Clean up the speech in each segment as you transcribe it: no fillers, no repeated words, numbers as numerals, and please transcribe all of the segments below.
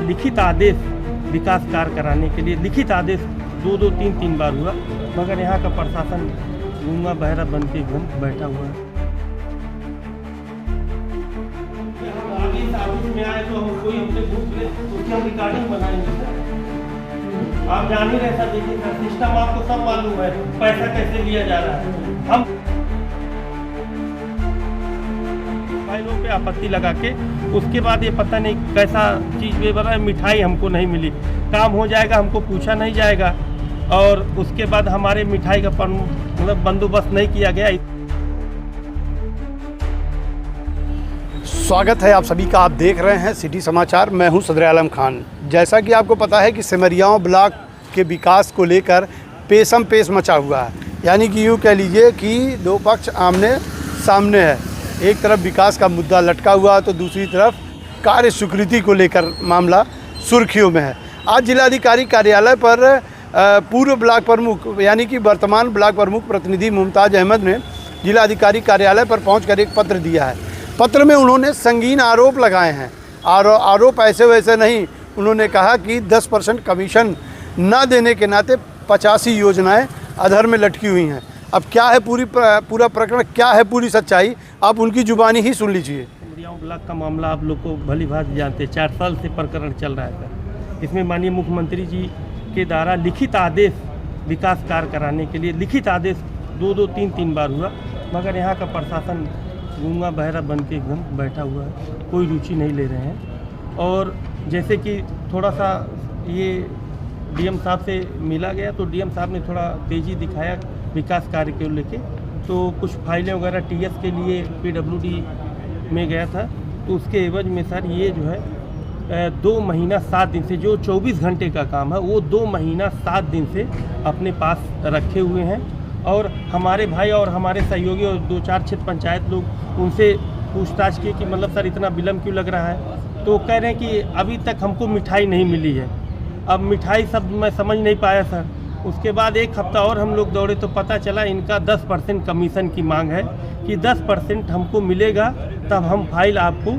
लिखित आदेश विकास कार्य कराने के लिए लिखित आदेश 2-2, 3-3 बार हुआ, मगर यहाँ का प्रशासन गूंगा बहरा बन के बैठा हुआ है। ऑफिस में आए तो हम कोई हमसे पूछ ले उसकी हम रिकॉर्डिंग बनाएंगे। आप जान ही रहे सर, देखिए सर सिस्टम आपको सब मालूम है, पैसा कैसे लिया जा रहा है। हम फाइलों पे आपत्ति लगा के उसके बाद ये पता नहीं कैसा चीज़ वे बना, मिठाई हमको नहीं मिली, काम हो जाएगा हमको पूछा नहीं जाएगा, और उसके बाद हमारे मिठाई का मतलब बंदोबस्त नहीं किया गया। स्वागत है आप सभी का, आप देख रहे हैं सिटी समाचार। मैं हूं सदर आलम खान। जैसा कि आपको पता है कि सिमरियाओं ब्लॉक के विकास को लेकर पेशम पेश मचा हुआ है, यानी कि यूँ कह लीजिए कि दो पक्ष आमने सामने है। एक तरफ विकास का मुद्दा लटका हुआ तो दूसरी तरफ कार्य स्वीकृति को लेकर मामला सुर्खियों में है। आज जिलाधिकारी कार्यालय पर पूर्व ब्लॉक प्रमुख यानी कि वर्तमान ब्लॉक प्रमुख प्रतिनिधि मुमताज़ अहमद ने जिलाधिकारी कार्यालय पर पहुंचकर एक पत्र दिया है। पत्र में उन्होंने संगीन आरोप लगाए हैं। आरोप ऐसे वैसे नहीं, उन्होंने कहा कि 10% कमीशन न देने के नाते 85 योजनाएं अधर में लटकी हुई हैं। अब क्या है पूरा प्रकरण, क्या है पूरी सच्चाई, आप उनकी जुबानी ही सुन लीजिए। सिमरियाओं ब्लॉक का मामला आप लोग को भली भांति जानते हैं, 4 साल से प्रकरण चल रहा है सर। इसमें माननीय मुख्यमंत्री जी के द्वारा लिखित आदेश विकास कार्य कराने के लिए लिखित आदेश 2-2, 3-3 बार हुआ, मगर यहाँ का प्रशासन गूंगा बहरा बन के एकदम बैठा हुआ है, कोई रुचि नहीं ले रहे हैं। और जैसे कि थोड़ा सा ये डीएम साहब से मिला गया तो डीएम साहब ने थोड़ा तेज़ी दिखाया विकास कार्य को लेके, तो कुछ फाइलें वगैरह टीएस के लिए पीडब्ल्यूडी में गया था, तो उसके एवज में सर ये जो है 2 महीना 7 दिन से, जो 24 घंटे का काम है वो 2 महीना 7 दिन से अपने पास रखे हुए हैं। और हमारे भाई और हमारे सहयोगी और 2-4 क्षेत्र पंचायत लोग उनसे पूछताछ की कि मतलब सर इतना विलम्ब क्यों लग रहा है, तो कह रहे हैं कि अभी तक हमको मिठाई नहीं मिली है। अब मिठाई सब मैं समझ नहीं पाया सर। उसके बाद 1 हफ्ता और हम लोग दौड़े तो पता चला इनका 10% कमीशन की मांग है कि 10% हमको मिलेगा तब हम फाइल आपको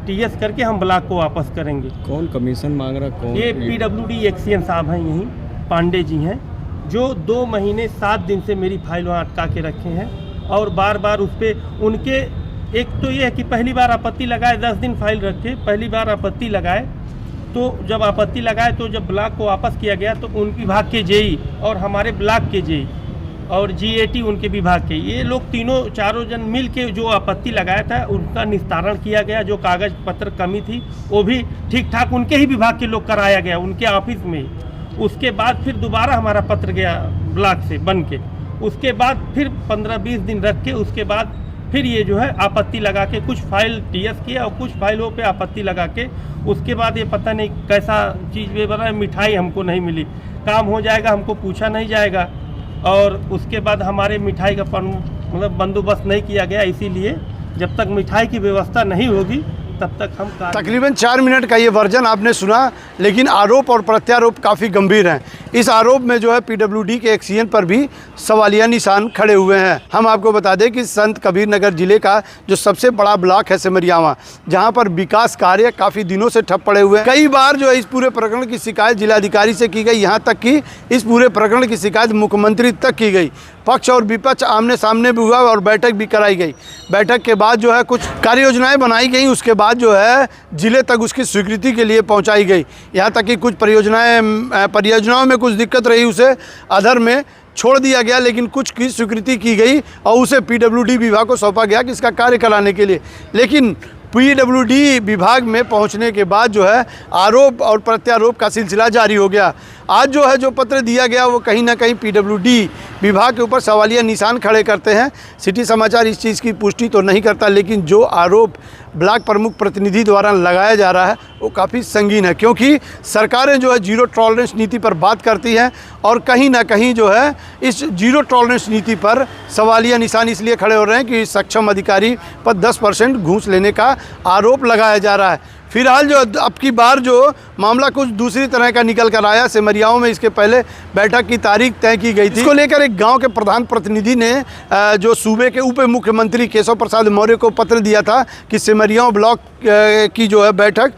टीएस करके हम ब्लॉक को वापस करेंगे। कौन कमीशन मांग रहा, कौन? ये पीडब्ल्यूडी एक्सीएन साहब हैं, यहीं पांडे जी हैं, जो 2 महीने 7 दिन से मेरी फाइल वहाँ अटका के रखे हैं। और बार बार उस पर उनके एक तो ये है कि पहली बार आपत्ति लगाए, 10 दिन फाइल रखे, पहली बार आपत्ति लगाए, तो जब आपत्ति लगाए तो जब ब्लॉक को वापस किया गया तो उन विभाग के जेई और हमारे ब्लॉक के जेई और जीएटी उनके विभाग के, ये लोग चारों जन मिल के जो आपत्ति लगाया था उनका निस्तारण किया गया। जो कागज पत्र कमी थी वो भी ठीक ठाक उनके ही विभाग के लोग कराया गया उनके ऑफिस में। उसके बाद फिर दोबारा हमारा पत्र गया ब्लॉक से बन के, उसके बाद फिर 15-20 दिन रख के उसके बाद फिर ये जो है आपत्ति लगा के कुछ फाइल टीएस किया और कुछ फाइलों पे आपत्ति लगा के उसके बाद ये पता नहीं कैसा चीज़ वे बना, मिठाई हमको नहीं मिली, काम हो जाएगा हमको पूछा नहीं जाएगा, और उसके बाद हमारे मिठाई का मतलब बंदोबस्त नहीं किया गया। इसीलिए जब तक मिठाई की व्यवस्था नहीं होगी तब तक हम तकरीबन 4 मिनट का ये वर्जन आपने सुना, लेकिन आरोप और प्रत्यारोप काफ़ी गंभीर हैं। इस आरोप में जो है पीडब्ल्यूडी के एक्सीएन पर भी सवालिया निशान खड़े हुए हैं। हम आपको बता दें कि संत कबीर नगर जिले का जो सबसे बड़ा ब्लॉक है सिमरियावा, जहां पर विकास कार्य काफ़ी दिनों से ठप पड़े हुए हैं। कई बार जो है इस पूरे प्रकरण की शिकायत जिलाधिकारी से की गई, यहाँ तक कि इस पूरे प्रकरण की शिकायत मुख्यमंत्री तक की गई। पक्ष और विपक्ष आमने सामने भी हुआ और बैठक भी कराई गई। बैठक के बाद जो है कुछ कार्य योजनाएं बनाई गई, उसके बाद जो है जिले तक उसकी स्वीकृति के लिए पहुंचाई गई। यहाँ तक कि कुछ परियोजनाओं में कुछ दिक्कत रही, उसे अधर में छोड़ दिया गया, लेकिन कुछ की स्वीकृति की गई और उसे पीडब्ल्यूडी विभाग को सौंपा गया कि इसका कार्य कराने के लिए। लेकिन पीडब्ल्यूडी विभाग में पहुंचने के बाद जो है आरोप और प्रत्यारोप का सिलसिला जारी हो गया। आज जो है जो पत्र दिया गया वो कहीं ना कहीं पीडब्ल्यूडी विभाग के ऊपर सवालिया निशान खड़े करते हैं। सिटी समाचार इस चीज़ की पुष्टि तो नहीं करता, लेकिन जो आरोप ब्लॉक प्रमुख प्रतिनिधि द्वारा लगाया जा रहा है वो काफ़ी संगीन है, क्योंकि सरकारें जो है जीरो टॉलरेंस नीति पर बात करती हैं और कहीं ना कहीं जो है इस जीरो टॉलरेंस नीति पर सवालिया निशान इसलिए खड़े हो रहे हैं कि सक्षम अधिकारी पर 10% घूस लेने का आरोप लगाया जा रहा है। फिलहाल जो अब की बार जो मामला कुछ दूसरी तरह का निकल कर आया। सिमरियाओं में इसके पहले बैठक की तारीख तय की गई थी। इसको लेकर एक गांव के प्रधान प्रतिनिधि ने जो सूबे के उप मुख्यमंत्री केशव प्रसाद मौर्य को पत्र दिया था कि सिमरियाओं ब्लॉक की जो है बैठक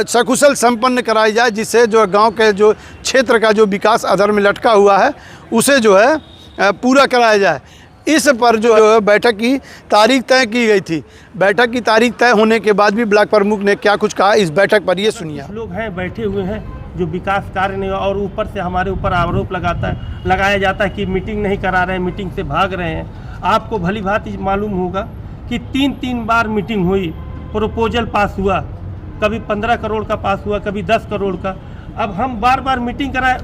सकुशल संपन्न कराई जाए, जिससे जो गाँव के जो क्षेत्र का जो विकास अधर में लटका हुआ है उसे जो है पूरा कराया जाए। इस पर जो है बैठक की तारीख तय की गई थी। बैठक की तारीख तय होने के बाद भी ब्लॉक प्रमुख ने क्या कुछ कहा इस बैठक पर, ये सुनिए। लोग हैं बैठे हुए हैं जो विकास कार्य नहीं, और ऊपर से हमारे ऊपर आरोप लगाया जाता है कि मीटिंग नहीं करा रहे हैं, मीटिंग से भाग रहे हैं। आपको भली भांति मालूम होगा कि 3 बार मीटिंग हुई, प्रपोजल पास हुआ, कभी 15 करोड़ का पास हुआ, कभी 10 करोड़ का। अब हम बार मीटिंग कराए,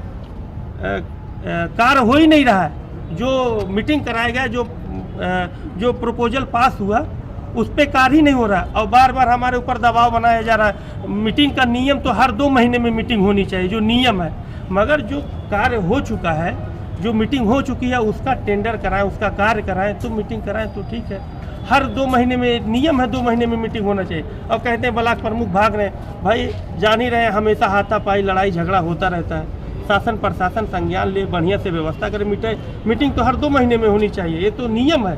कार्य हो ही नहीं रहा है। जो मीटिंग कराया गया, जो प्रपोजल पास हुआ उस पर कार्य ही नहीं हो रहा, और बार हमारे ऊपर दबाव बनाया जा रहा है। मीटिंग का नियम तो हर 2 महीने में मीटिंग होनी चाहिए, जो नियम है, मगर जो कार्य हो चुका है, जो मीटिंग हो चुकी है उसका टेंडर कराएं, उसका कार्य कराएं, तो मीटिंग कराएं तो ठीक है। हर 2 महीने में नियम है, 2 महीने में मीटिंग होना चाहिए। अब कहते हैं ब्लॉक प्रमुख भाग रहे हैं। भाई जान ही रहे हैं, हमेशा हाथापाई लड़ाई झगड़ा होता रहता है। शासन प्रशासन संज्ञान ले, बढ़िया से व्यवस्था करे। मीटिंग तो हर 2 महीने में होनी चाहिए, ये तो नियम है।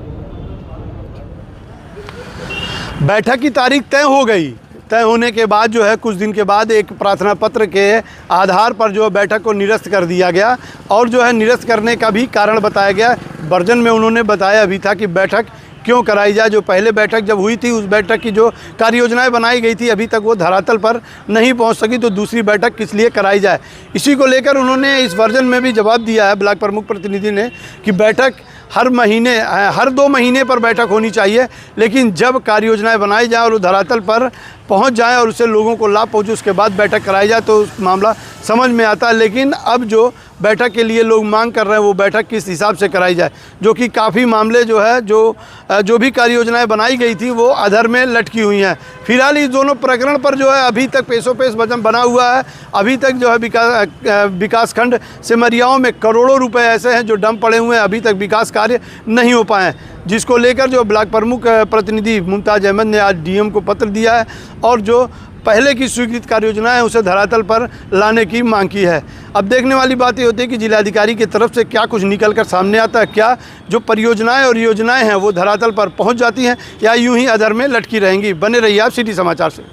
बैठक की तारीख तय हो गई। तय होने के बाद जो है कुछ दिन के बाद एक प्रार्थना पत्र के आधार पर जो बैठक को निरस्त कर दिया गया, और जो है निरस्त करने का भी कारण बताया गया। वर्जन में उन्होंने बताया भी था कि बैठक क्यों कराई जाए। जो पहले बैठक जब हुई थी उस बैठक की जो कार्य योजनाएं बनाई गई थी अभी तक वो धरातल पर नहीं पहुंच सकी, तो दूसरी बैठक किस लिए कराई जाए, इसी को लेकर उन्होंने इस वर्जन में भी जवाब दिया है ब्लॉक प्रमुख प्रतिनिधि ने कि बैठक हर 2 महीने पर बैठक होनी चाहिए, लेकिन जब कार्य योजनाएँ बनाई जाए और वो धरातल पर पहुंच जाए और उससे लोगों को लाभ पहुंचे उसके बाद बैठक कराई जाए तो मामला समझ में आता है। लेकिन अब जो बैठक के लिए लोग मांग कर रहे हैं वो बैठक किस हिसाब से कराई जाए, जो कि काफ़ी मामले जो है जो भी कार्य योजनाएँ बनाई गई थी वो अधर में लटकी हुई हैं। फिलहाल इस दोनों प्रकरण पर जो है अभी तक पेशोपेश वजन बना हुआ है। अभी तक जो है विकास खंड सिमरियाओं में करोड़ों रुपए ऐसे हैं जो डंप पड़े हुए हैं, अभी तक विकास कार्य नहीं हो पाए हैं, जिसको लेकर जो ब्लॉक प्रमुख प्रतिनिधि मुमताज़ अहमद ने आज डीएम को पत्र दिया है और जो पहले की स्वीकृत कार्य योजना है उसे धरातल पर लाने की मांग की है। अब देखने वाली बात ये होती है कि जिलाधिकारी की तरफ से क्या कुछ निकल कर सामने आता है, क्या जो परियोजनाएं और योजनाएं हैं वो धरातल पर पहुंच जाती हैं या यूं ही अधर में लटकी रहेंगी। बने रहिए आप सिटी समाचार से।